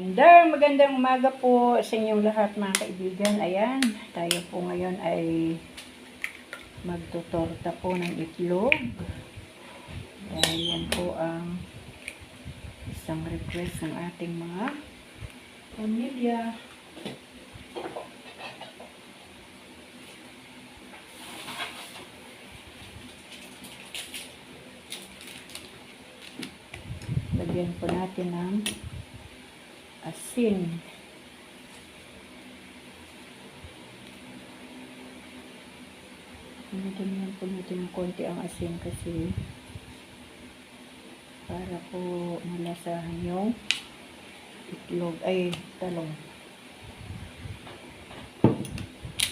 Magandang umaga po sa inyong lahat mga kaibigan. Ayan, tayo po ngayon ay magtutorta po ng itlog. Ayan po ang isang request ng ating mga pamilya. Lagyan po natin ng asin. Lagyan po natin ng konti ang asin kasi para po malasahan yung itlog ay talong.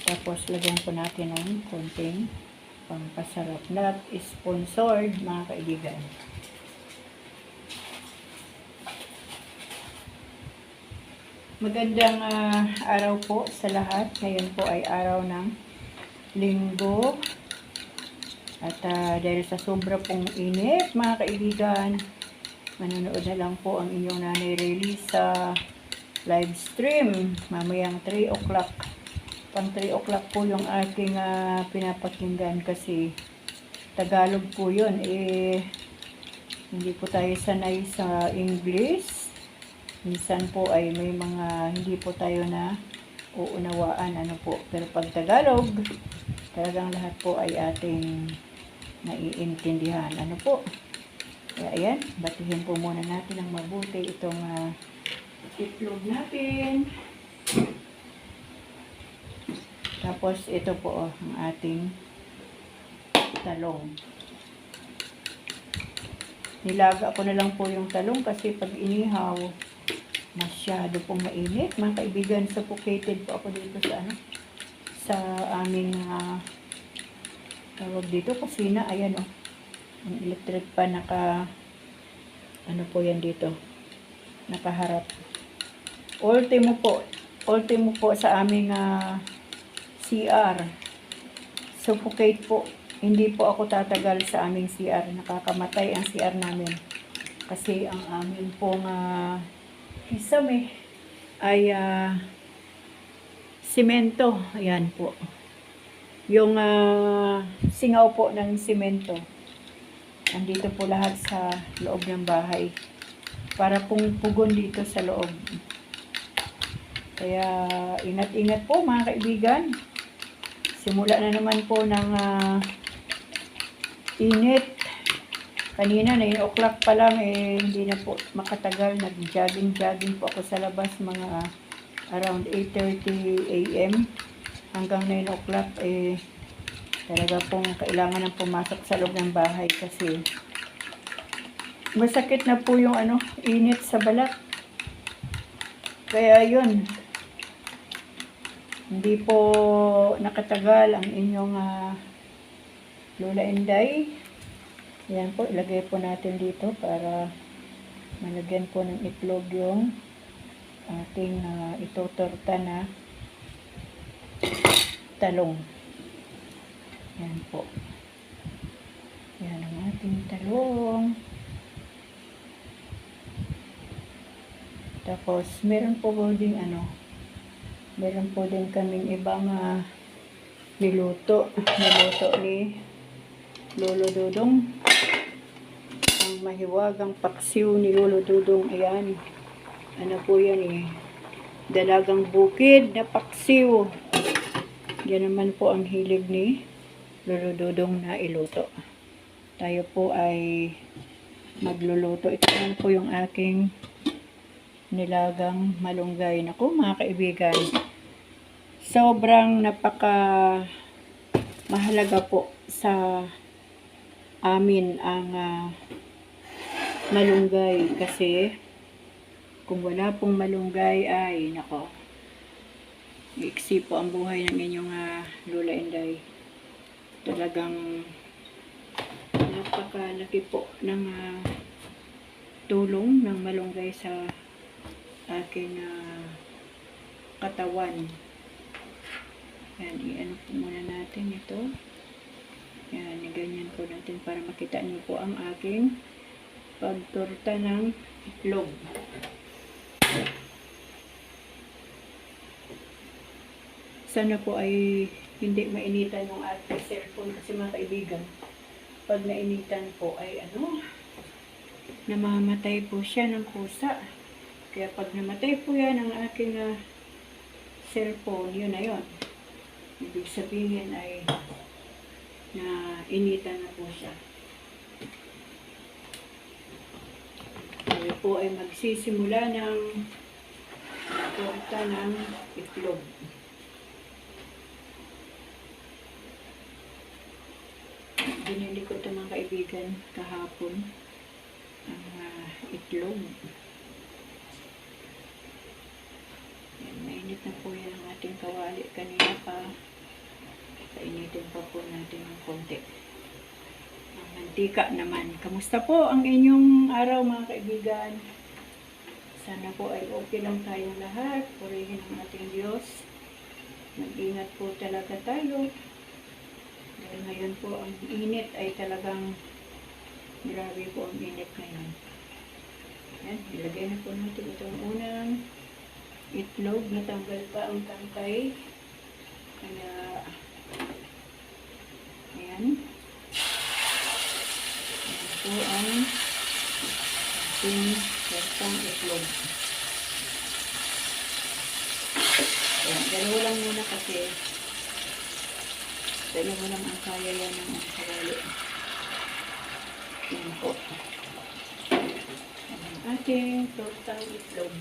Tapos lagyan po natin ng konting pampasarap. Not sponsored mga kaibigan. Magandang araw po sa lahat. Ngayon po ay araw ng Linggo. At dahil sa sobra pong init, mga kaibigan, manonood na lang po ang inyong nanay release sa live stream. Mamayang 3 o'clock. Pang 3 o'clock po yung aking pinapakinggan kasi Tagalog po yun. Hindi po tayo sanay sa English. Minsan po ay may mga hindi po tayo na uunawaan, pero pag Tagalog, talagang lahat po ay ating naiintindihan, Kaya ayan, batihin po muna natin ng mabuti itong itlog natin. Tapos ito po ang ating talong. Nilaga ko na lang po yung talong kasi pag inihaw, masyado pong mainit. Mga kaibigan, suffocated po ako dito sa aming tawag dito, kusina. Ayan ang electric pa po yan dito, nakaharap. Ultimo po sa aming CR. Suffocate po. Hindi po ako tatagal sa aming CR. Nakakamatay ang CR namin kasi ang amin pong kisame ay simento. Ayan po. Yung singaw po ng simento. Andito po lahat sa loob ng bahay. Para pong pugon dito sa loob. Kaya ingat-ingat po mga kaibigan. Simula na naman po ng init. Kanina, 9 o'clock pa lang, hindi na po makatagal. Nag-jogging po ako sa labas, mga around 8:30 a.m. hanggang 9 o'clock, talaga pong kailangan ng pumasok sa loob ng bahay kasi masakit na po yung init sa balat. Kaya yun, hindi po nakatagal ang inyong Lola Inday. Ayan po, ilagay po natin dito para malagyan po ng itlog yung ating itotorta na talong. Ayan po. Ayan ang ating talong. Tapos, meron po din kaming ibang niluto ni Lolo Dudong. Ang mahiwagang paksiw ni Lolo Dudong. Ayan. Po yan dalagang bukid na paksiw. Yan naman po ang hilig ni Lolo Dudong na iluto. Tayo po ay magluluto. Ito naman po yung aking nilagang malunggay. Naku mga kaibigan, sobrang mahalaga po sa amin ang malunggay kasi kung wala pong malunggay ay iksi po ang buhay ng inyong Lola Inday. Talagang napakalaki po ng tulong ng malunggay sa aking katawan. Yan, po muna natin ito. Yan, ganyan po natin para makita niyo po ang aking pagtorta ng itlog. Sana po ay hindi mainitan yung ating cellphone kasi mga kaibigan, pag nainitan po ay namamatay po siya ng kusa. Kaya pag namatay po yan ang aking cellphone, yun na yun. Ibig sabihin ay na initan na po siya. Kami po ay magsisimula ng torta ng itlog. Binili ko ito mga kaibigan kahapon, ang itlog. Yan, mainit na po yan ang ating kawali kanina pa. Painitin pa po natin ng konti. Ang mantika naman. Kamusta po ang inyong araw mga kaibigan? Sana po ay okay lang tayong lahat. Purihin ang ating Diyos. Mag-ingat po talaga tayo. Dahil ngayon po ang init ay talagang grabe po ang init ngayon. Yan, ilagay na po natin itong unang itlog. Natanggal pa ang tangkay. Kaya, ayan. Ayan po ang ating tortang itlog. Ayan, dalawa lang muna kasi dalawa lang ang kaya yan ng kawali. Ayan po. Ayan, ating tortang itlog.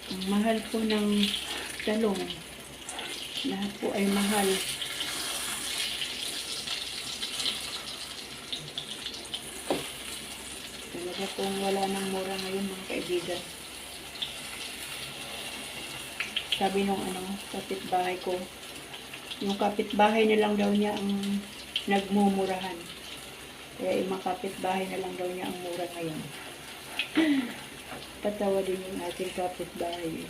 Ang mahal po ng talong. Lahat po ay mahal. Talaga pong wala ng mura ngayon mga kaibigan. Sabi nung kapitbahay ko, yung kapitbahay na lang daw niya ang nagmumurahan. Kaya yung mga kapitbahay na lang daw niya ang mura ngayon. Patawa din yung ating kapitbahay.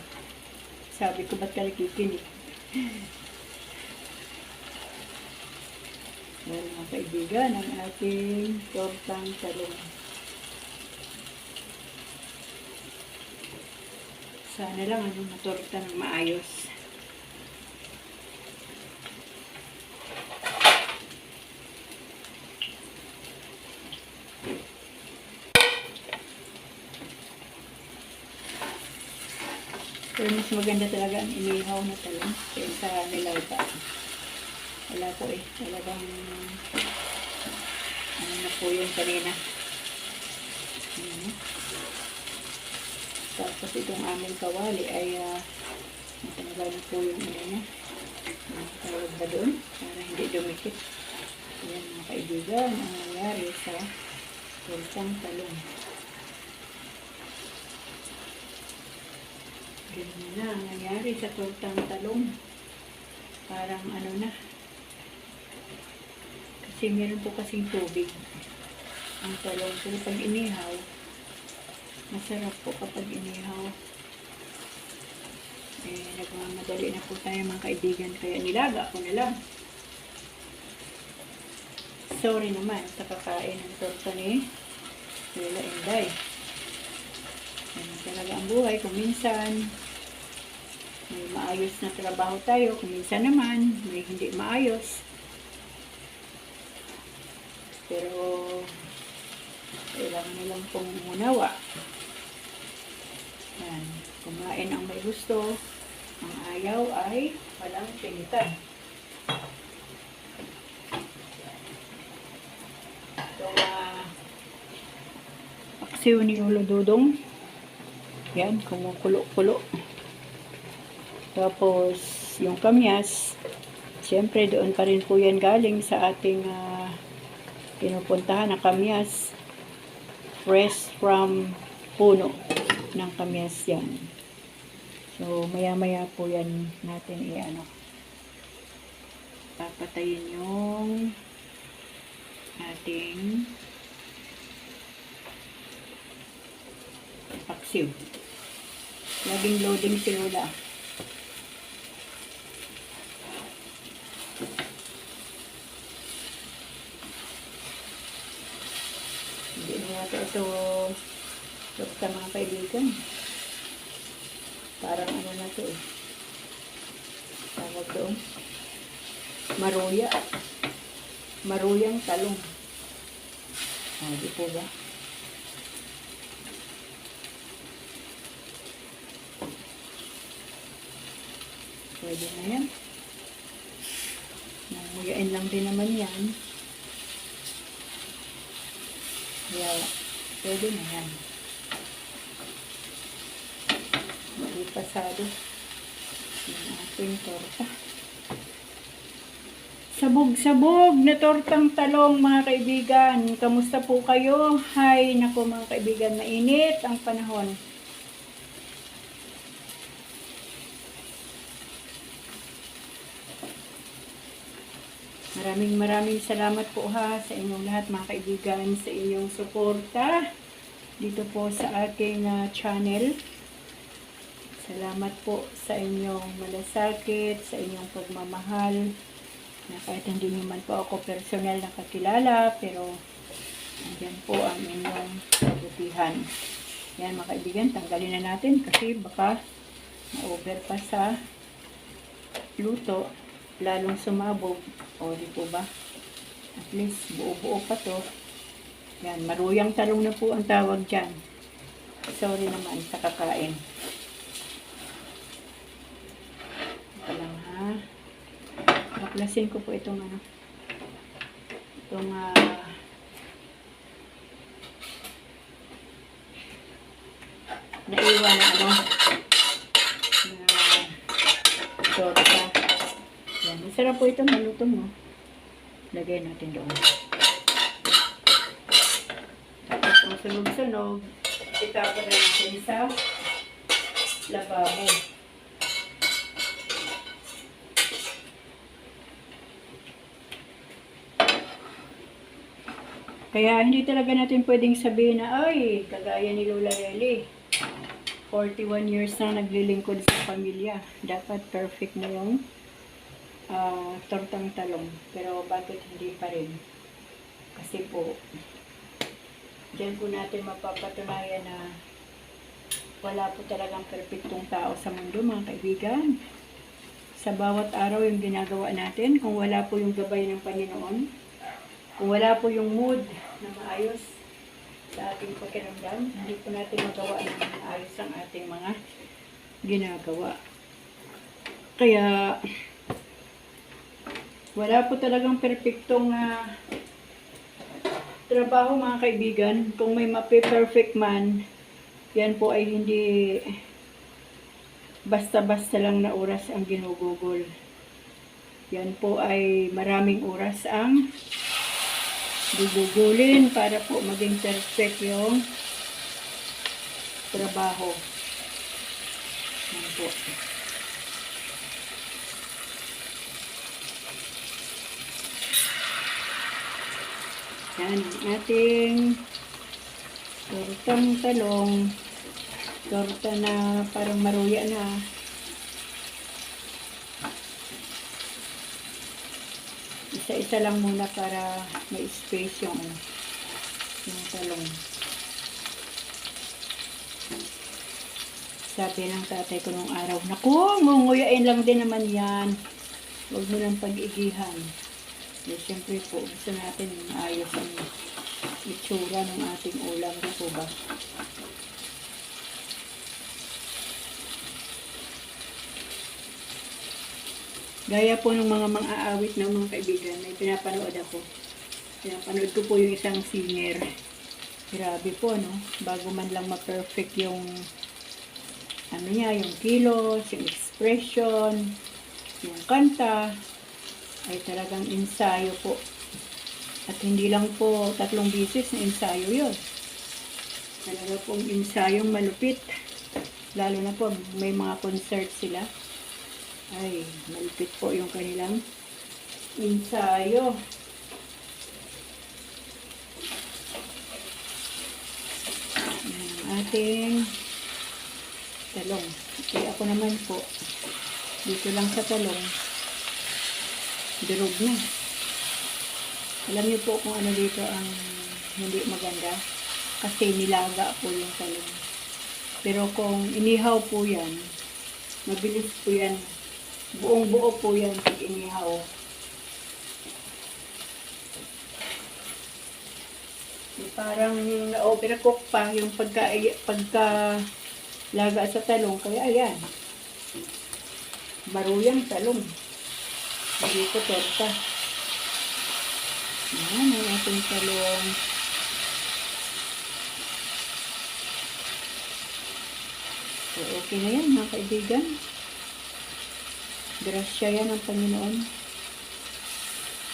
Sabi ko, ba't ka nakikinig? Yan mga kaibigan, ang ating tortang talong. Sana lang matorta ng maayos. Pero mas maganda talaga ang inihaw na talong kaysa nilauta. Wala po eh. Talagang na po yung kanina. Tapos itong aming kawali ay matanggal na po yung niya. Tawag ba doon? Para hindi dumikit. Ayan mga kaibigan, ang nangyari sa tortang talong. Ganyan na ang nangyari sa tortang talong. Parang na. Kasi meron po kasing tubig ang talong. Pero pag inihaw, masarap po kapag inihaw. Nagmamadali na po tayo mga kaibigan. Kaya nilaga ko na lang. Sorry naman sa kakain ng torta ni Lola Inday. Yan talaga ang buhay. Kung minsan may maayos na trabaho tayo. Kung minsan naman may hindi maayos. Pero kailangan nilang pong umunawa. Yan. Kumain ang may gusto. Ang ayaw ay walang pinitan. So, paksiw ni Lolo Dudong. Yan, kumukulo-kulo. Tapos, yung kamyas, siyempre doon pa rin po yan galing sa ating pinupuntahan na kamyas. Fresh from puno ng kamyas yan. So, maya-maya po yan natin papatayin yung ating paksiw. Laging loading si Lola. Ito, sa mga kaibigan. Parang ano na to eh. Tawag doon. Maruya. Maruyang talong. Di po ba? Pwede na yan. Nanguyain lang din naman yan. Kaya, pwede na yan. Hindi pasado. Yung ating torta. Sabog-sabog na tortang talong, mga kaibigan. Kamusta po kayo? Hi, naku mga kaibigan, mainit ang panahon. Maraming salamat po sa inyong lahat mga kaibigan, sa inyong suporta dito po sa aking channel. Salamat po sa inyong malasakit, sa inyong pagmamahal. Na kahit hindi naman po ako personal na kakilala, pero andyan po ang inyong kabutihan. Yan mga kaibigan, tanggalin na natin kasi baka na-over pa sa luto, lalong sumabog. O di po ba? At least buo-buo pa to. Yan, maruyang talong na po ang tawag dyan. Sorry naman sa kakain. Ito lang ha. Baklasin ko po itong ano. Itong naiwan na ano. Na torta. Yan, masarap po ito malutong mo. Lagay natin doon. Tapos kung sunog-sunog, itapon na natin sa lababo. Kaya hindi talaga natin pwedeng sabihin na, ay, kagaya ni Lola Lely. 41 years na naglilingkod sa pamilya. Dapat perfect na yung tortang talong. Pero bakit hindi pa rin? Kasi po, diyan po natin mapapatunayan na wala po talagang perfectong tao sa mundo, mga kaibigan. Sa bawat araw yung ginagawa natin, kung wala po yung gabay ng Panginoon, kung wala po yung mood na maayos sa ating pakiramdam, hindi po natin magawa ng maayos ang ating mga ginagawa. Kaya, wala po talagang perfectong trabaho mga kaibigan. Kung may mape-perfect man, yan po ay hindi basta-basta lang na oras ang ginugugol. Yan po ay maraming oras ang gugugulin para po maging perfect yung trabaho. Yan po. Yan ang ating tortang talong. Torta na parang maruya na. Isa-isa lang muna para may space yung talong. Sabi ng tatay ko nung araw, naku, ngunguyain lang din naman yan. Huwag mo lang pag-igihan. Siyempre po, gusto natin maayos ang itsura ng ating ulam. Di po ba? Gaya po ng mga mang-aawit ng mga kaibigan, may pinapanood ako. Pinapanood ko po yung isang singer. Grabe po, no? Bago man lang ma-perfect yung ano niya, yung kilos, yung expression, yung kanta, ay talagang ensayo po. At hindi lang po 3 beses na ensayo yun. Talaga pong ensayong malupit. Lalo na po, may mga concert sila. Ay, malupit po yung kanilang ensayo. Ang ating talong. Okay, ako naman po, dito lang sa talong, durog na. Alam niyo po kung ano dito ang hindi maganda. kasi nilaga po yung talong. Pero kung inihaw po yan, mabilis po yan. Buong buo po yan pag inihaw. Parang na-overcook pa yung pagka laga sa talong. Kaya ayan, maruyang talong. Hindi ko torta. Ayan ang ating talong. So, okay na yan mga kaibigan. Grasya yan ang Panginoon.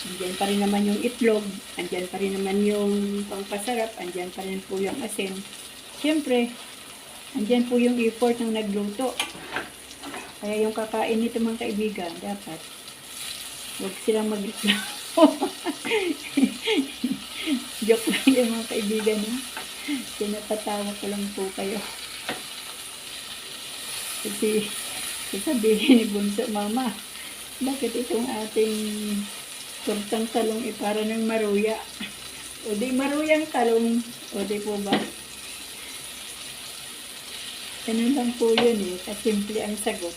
Andyan pa rin naman yung itlog. Andyan pa rin naman yung pangpasarap. Andyan pa rin po yung asin. Siyempre, andyan po yung effort ng nagluto. Kaya yung kakain nito mga kaibigan, dapat huwag silang magreklamo. Joke lang yung mga kaibigan. Pinapatawa ko lang po kayo. Kasi sasabihin ni Bunso, Mama, bakit itong ating tortang talong para ng maruya? O di maruyang talong. O di po ba? Ganun lang po yun eh. Kasimple ang sagot.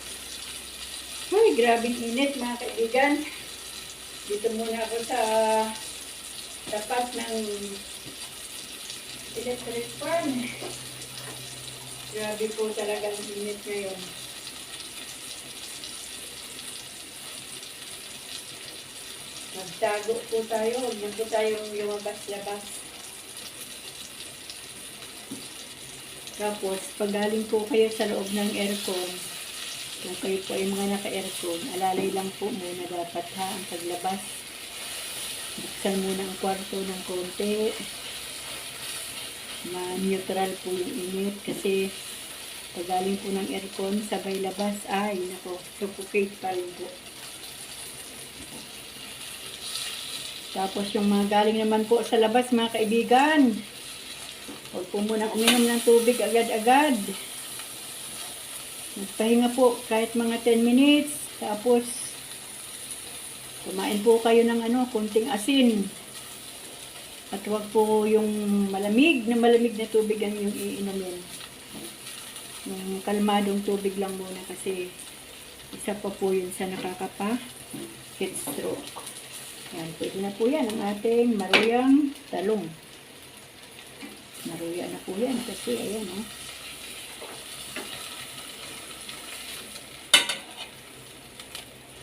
Uy, grabing init mga kaibigan. Dito muna ako sa tapat ng electric fan. Grabe po talagang init ngayon. Magtago po tayo. Huwag na po tayong lumabas-labas. Tapos, pag galing po kayo sa loob ng aircon, kung kayo po ay mga naka-aircon, alalay lang po muna dapat ha ang paglabas. Buksan muna ang kwarto ng konti. Ma-neutral po yung init kasi pag galing po ng aircon, sabay labas, ay nako, suffocate pa rin po. Tapos yung mga galing naman po sa labas mga kaibigan, huwag po munang uminom ng tubig agad-agad. Magpahinga po kahit mga 10 minutes. Tapos, kumain po kayo ng konting asin. At huwag po yung malamig na tubig ang yung iinumin. Yung kalmadong tubig lang muna kasi isa pa po yun sa nakakapa heat stroke. Yan, pwede na po yan ang ating maruyang talong. Maruya na po yan kasi ayan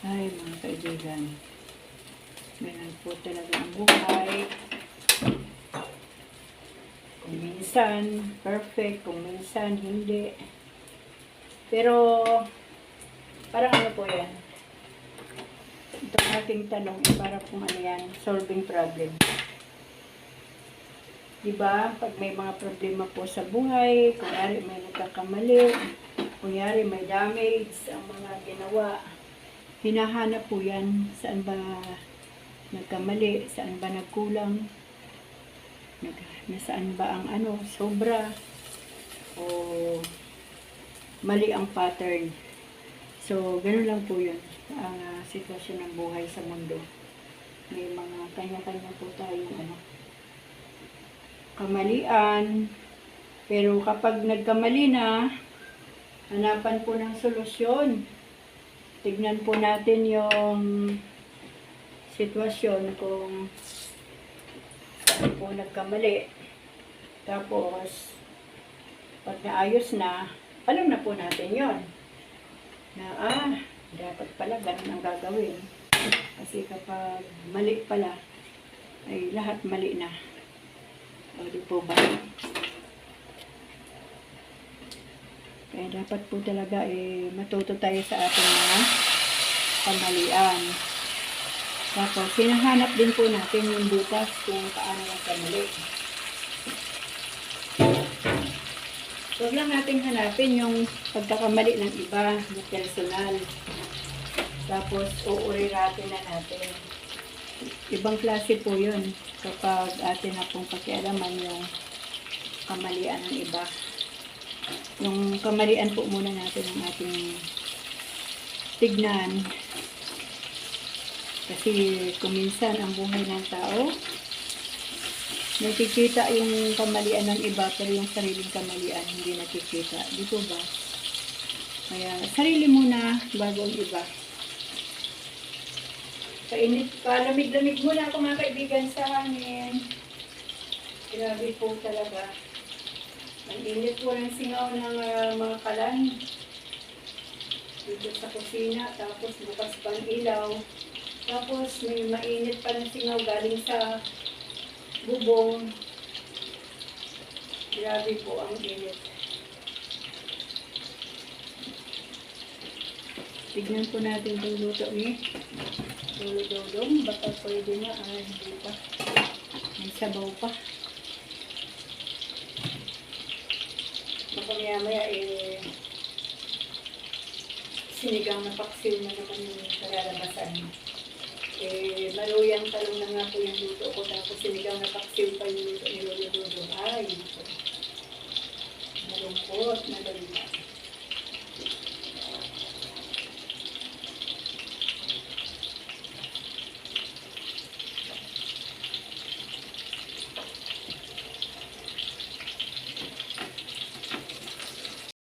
Ay mga kaibigan, ganun po talaga ang buhay. Kung minsan perfect, kung minsan hindi. Pero parang po yan, itong aking tanong para kung yan, solving problem. Diba, pag may mga problema po sa buhay, kunyari may nagkakamali, kunyari may damage ang mga ginawa, hinahanap po yan, saan ba nagkamali, saan ba nagkulang, nasaan ba ang sobra, o mali ang pattern. So, ganun lang po yun, ang sitwasyon ng buhay sa mundo. May mga kanya-kanya po tayong kamalian, pero kapag nagkamali na, hanapan po ng solusyon. Tignan po natin yung sitwasyon kung saan po nagkamali. Tapos, pag naayos na, alam na po natin yon na dapat pala ganun ang gagawin. Kasi kapag mali pala, ay lahat mali na. O di po ba? Kaya dapat po talaga matuto tayo sa ating mga kamalian. Tapos, hinahanap din po natin yung bukas kung paano nagkamali. Huwag lang natin hanapin yung pagkakamali ng iba na personal. Tapos, uuriratin na natin. Ibang klase po yun kapag atin na pong pakialaman yung kamalian ng iba. Yung kamalian po muna natin ang ating tignan. Kasi kung minsan ang buhay ng tao nakikita yung kamalian ng iba, pero yung sariling kamalian hindi nakikita. Dito ba? Kaya sarili muna bago ang iba. Kainit pa, lamig-lamig muna ako mga kaibigan sa hangin. Grabe po talaga. Ang init po ng singaw ng mga kalan. Dito sa kusina, tapos bukas pa ang ilaw. Tapos may mainit pa ng singaw galing sa bubong. Grabe po ang init. Tignan po natin itong luto ni Dodong. Baka pwede na. Hindi pa. May sabaw pa. Baka maya sinigang na paksiw na naman yung kalalabasan. Maluyang talong na nga po yung luto ko. Tapos sinigang na paksiw pa yung luto ni Lolo Dodong. Ay, malungkot, madali.